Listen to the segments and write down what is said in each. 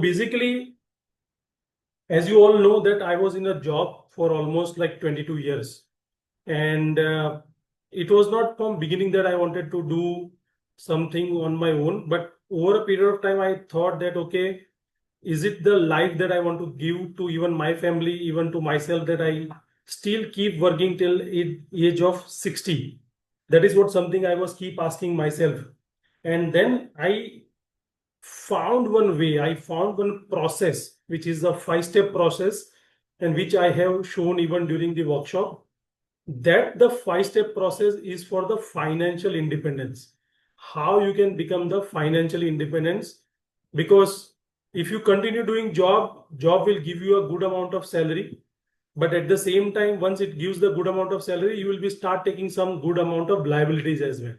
Basically, as you all know that I was in a job for almost like 22 years. And it was not from beginning that I wanted to do something on my own, but over a period of time, I thought that, okay, is it the life that I want to give to even my family, even to myself, that I still keep working till age of 60? That is what something I was keep asking myself. And then I found one way, I found one process, which is a 5-step process, and which I have shown even during the workshop, that the 5-step process is for the financial independence. How you can become the financial independence, because if you continue doing job will give you a good amount of salary, but at the same time, once it gives the good amount of salary, you will be start taking some good amount of liabilities as well.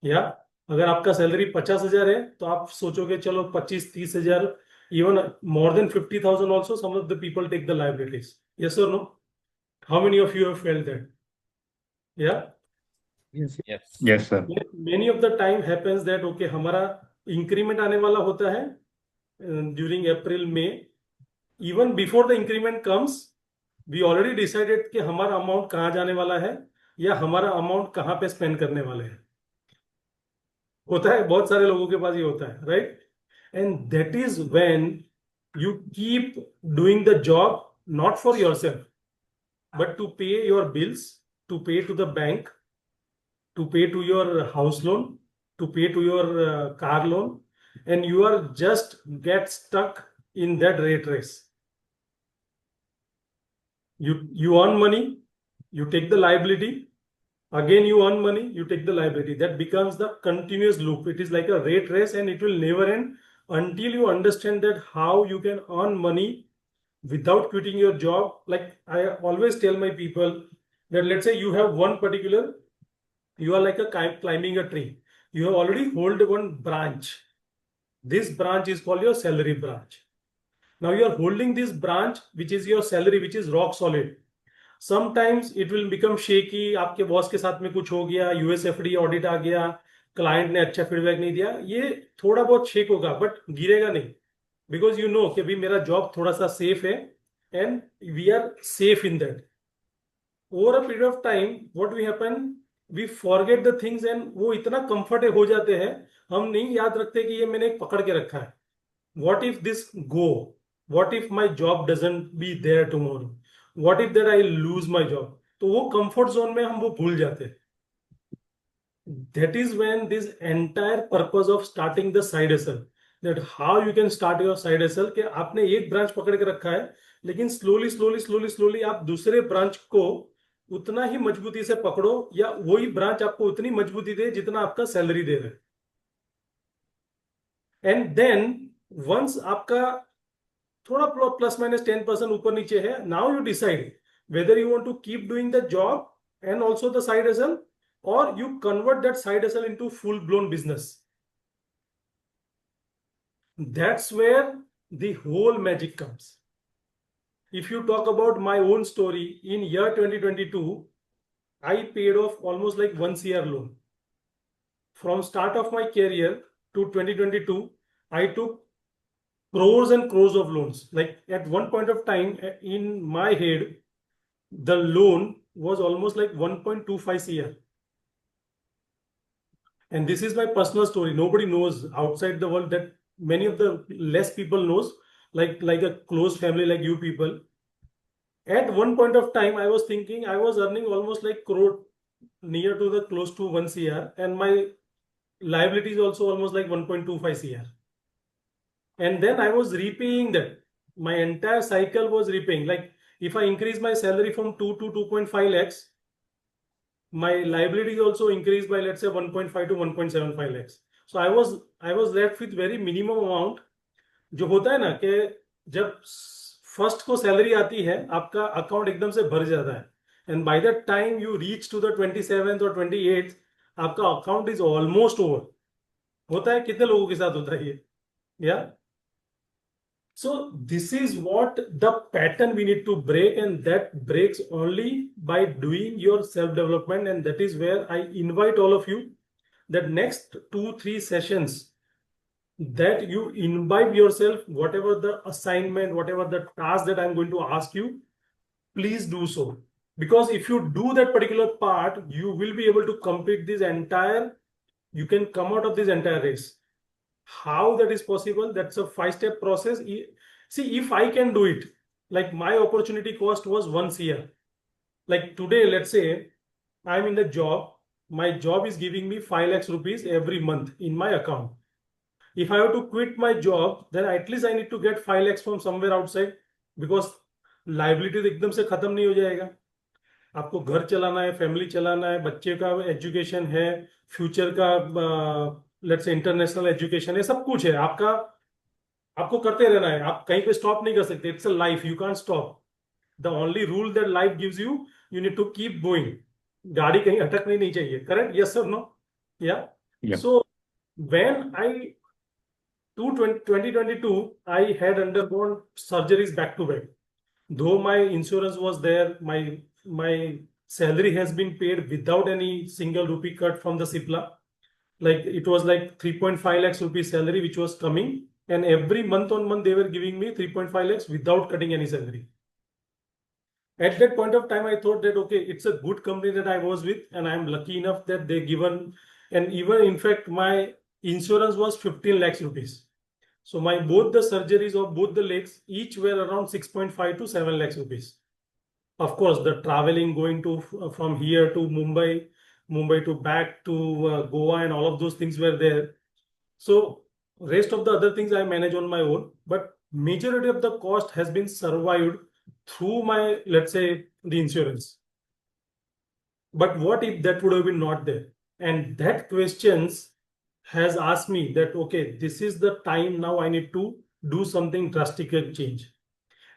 या अगर आपका salary 50,000 है तो आप सोचोगे चलो 25-30,000, even more than 50,000 also some of the people take the liabilities. Yes और no? How many of you have felt that? या yes sir. Many of the time happens that okay, हमारा इंक्रीमेंट आने वाला होता है ड्यूरिंग अप्रैल में. Even before the increment comes, we already decided कि हमारा अमाउंट कहाँ जाने वाला है या हमारा अमाउंट कहाँ पे स्पेंड करने वाले हैं. होता है, बहुत सारे लोगों के पास ये होता है, right? And that is when you keep doing the job not for yourself, but to pay your bills, to pay to the bank, to pay to your house loan, to pay to your car loan, and you are just get stuck in that rat race. You earn money, you take the liability, again you earn money, you take the liability. That becomes the continuous loop. It is like a rat race, and it will never end until you understand that how you can earn money without quitting your job. Like I always tell my people that, let's say you have one particular, you are like a climbing a tree. You have already hold one branch. This branch is called your salary branch. Now you are holding this branch, which is your salary, which is rock solid. Sometimes it will become shaky. आपके boss के साथ में कुछ हो गया, USFD audit आ गया, client ने अच्छा फीडबैक नहीं दिया, ये थोड़ा बहुत शेक होगा, बट गिरेगा नहीं. बिकॉज यू नो कि भी मेरा जॉब थोड़ा सा सेफ है, and we are safe in that. Over a period of time what we happen, we forget the things, and वो इतना कंफर्ट हो जाते हैं, हम नहीं याद रखते कि ये मैंने पकड़ के रखा है. What if this go, what if my job doesn't be there tomorrow, what if that I lose my job. तो वो कंफर्ट जोन में हम वो भूल जाते हैं. That is when this entire purpose of starting the side hustle, that how you can start your side hustle, कि आपने एक ब्रांच पकड़ के रखा है, लेकिन स्लोली स्लोली स्लोली स्लोली आप दूसरे ब्रांच को उतना ही मजबूती से पकड़ो, या वही ब्रांच आपको उतनी मजबूती दे जितना आपका सैलरी दे रहे. एंड देन वंस आपका थोड़ा प्लस माइनस 10% ऊपर नीचे है, now you decide whether you want to keep doing the job and also the side hustle, और you convert that side hustle into full blown business. That's where the whole magic comes. If you talk about my own story, in year 2022, I paid off almost like 1 CR loan. From start of my career to 2022, I took crores and crores of loans. Like at one point of time in my head, the loan was almost like 1.25 CR. And this is my personal story. Nobody knows outside the world, that many of the less people knows, like a close family like you people. At one point of time, I was thinking I was earning almost like crore, near to the close to 1 CR, and my liability is also almost like 1.25 CR. And then I was repaying that. My entire cycle was repaying. Like if I increase my salary from 2 to 2.5 lakhs, my liability also increased by, let's say, 1.5 to 1.75 lakhs. So I was left with very minimum amount. जो होता है ना कि जब first को salary आती है, आपका अकाउंट एकदम से भर जाता है, and by the time you reach to the 27th और 28th, आपका अकाउंट इज ऑलमोस्ट ओवर. होता है, कितने लोगों के साथ होता है ये? या so this is what the pattern we need to break, and that breaks only by doing your self development. And that is where I invite all of you that next 2-3 sessions, that you imbibe yourself, whatever the assignment, whatever the task that I'm going to ask you, please do so. Because if you do that particular part, you will be able to complete this entire, you can come out of this entire race. How that is possible? That's a 5-step process. See, if I can do it, like my opportunity cost was 1 year. Like today, let's say I'm in the job, my job is giving me 5 lakhs rupees every month in my account. If I have to quit my job, then at least I need to get 5 lakhs from somewhere outside, because liability तो एकदम से खत्म नहीं हो जाएगा. आपको घर चलाना है, फैमिली चलाना है, बच्चे का एजुकेशन है, फ्यूचर का लेट्स से इंटरनेशनल एजुकेशन है, सब कुछ है आपका. आपको करते रहना है, आप कहीं पे स्टॉप नहीं कर सकते. It's a life, you can't stop. The only rule that life gives you, you need to keep going. गाड़ी कहीं अटकनी नहीं चाहिए. Correct? Yes sir? No? Yeah. So when I 2022, I had undergone surgeries back to back. Though my insurance was there, my salary has been paid without any single rupee cut from the Cipla. Like it was like 3.5 lakhs rupees salary which was coming, and every month on month they were giving me 3.5 lakhs without cutting any salary. At that point of time, I thought that okay, it's a good company that I was with, and I'm lucky enough that they given, and even in fact my insurance was 15 lakhs rupees. So my both the surgeries of both the legs each were around 6.5 to 7 lakhs rupees. Of course, the traveling going to from here to Mumbai to back to Goa, and all of those things were there. So rest of the other things I manage on my own, but majority of the cost has been survived through my, let's say, the insurance. But what if that would have been not there? And that questions has asked me that, okay, this is the time now I need to do something drastic change.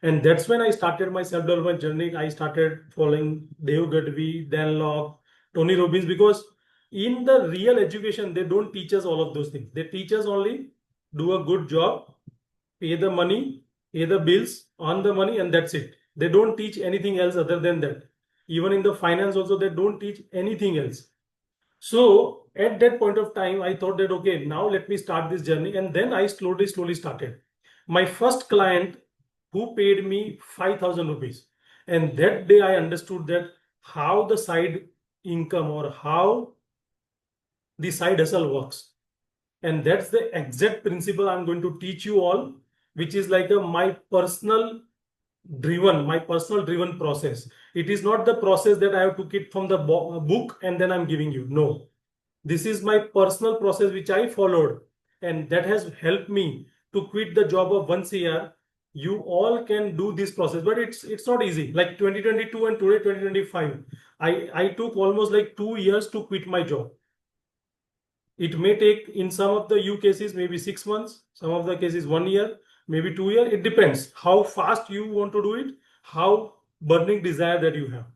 And that's when I started my self-development journey. I started following Dave Gadvi, Dan Locke, Tony Robbins, because in the real education, they don't teach us all of those things. They teach us only do a good job, pay the money, pay the bills, earn the money, and that's it. They don't teach anything else other than that. Even in the finance also, they don't teach anything else. So at that point of time, I thought that, okay, now let me start this journey. And then I slowly started. My first client who paid me 5,000 rupees. And that day I understood that how the side income or how the side hustle works. And that's the exact principle I'm going to teach you all, which is like my personal driven process. It is not the process that I have took it from the book and then I'm giving you. No, this is my personal process which I followed, and that has helped me to quit the job of 1 year. You all can do this process, but it's not easy. Like 2022 and today 2025, I took almost like 2 years to quit my job. It may take, in some of the cases, maybe 6 months, some of the cases 1 year, maybe 2 years. It depends how fast you want to do it, how burning desire that you have.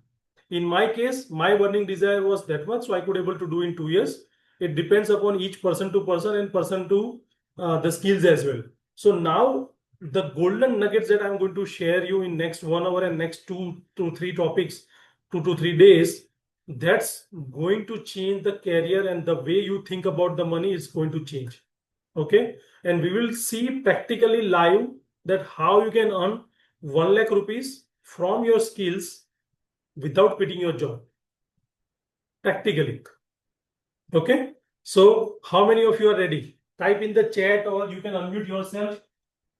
In my case, my burning desire was that much, so I could able to do in 2 years. It depends upon each person to person and person to the skills as well. So now the golden nuggets that I'm going to share you in next 1 hour and next 2 to 3 topics, 2 to 3 days, that's going to change the career, and the way you think about the money is going to change. Okay, and we will see practically live that how you can earn 1 lakh rupees from your skills without quitting your job, practically. Okay, so how many of you are ready? Type in the chat, or you can unmute yourself.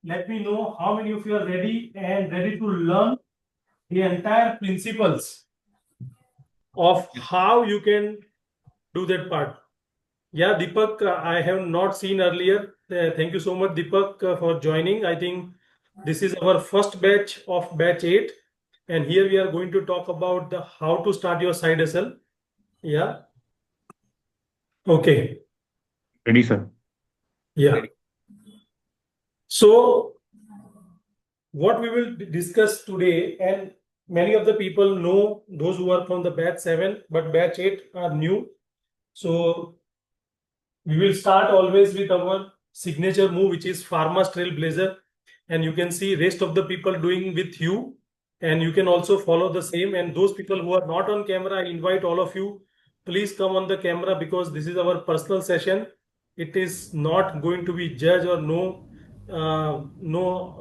Let me know how many of you are ready and ready to learn the entire principles of how you can do that part. Yeah, Deepak, I have not seen earlier. Thank you so much, Deepak, for joining. I think this is our first batch of batch 8. And here we are going to talk about the how to start your side hustle. Yeah. Okay. Ready, sir. Yeah. So what we will discuss today, and many of the people know those who are from the batch 7, but batch 8 are new. So we will start always with our signature move, which is Pharma Trailblazer. And you can see rest of the people doing with you. And you can also follow the same. And those people who are not on camera, I invite all of you, please come on the camera, because this is our personal session. It is not going to be judged, or no,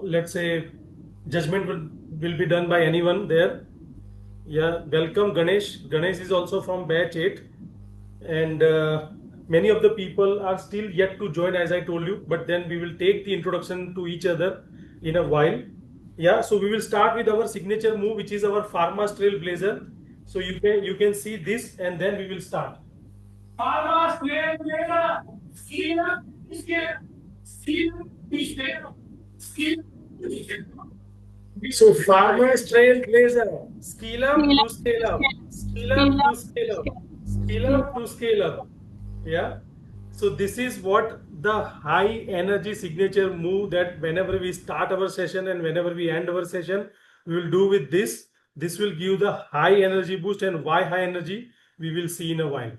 let's say, judgment will be done by anyone there. Yeah, welcome Ganesh. Ganesh is also from batch 8, and many of the people are still yet to join, as I told you, but then we will take the introduction to each other in a while. Yeah, so we will start with our signature move, which is our Pharma's Trailblazer. So you can see this, and then we will start. Pharma's Trailblazer, skill, So Pharma's Trailblazer, scale up to scale up, scale up to scale up, scale up to scale up. Yeah. So this is what the high energy signature move, that whenever we start our session and whenever we end our session, we will do with this. This will give the high energy boost, and why high energy we will see in a while.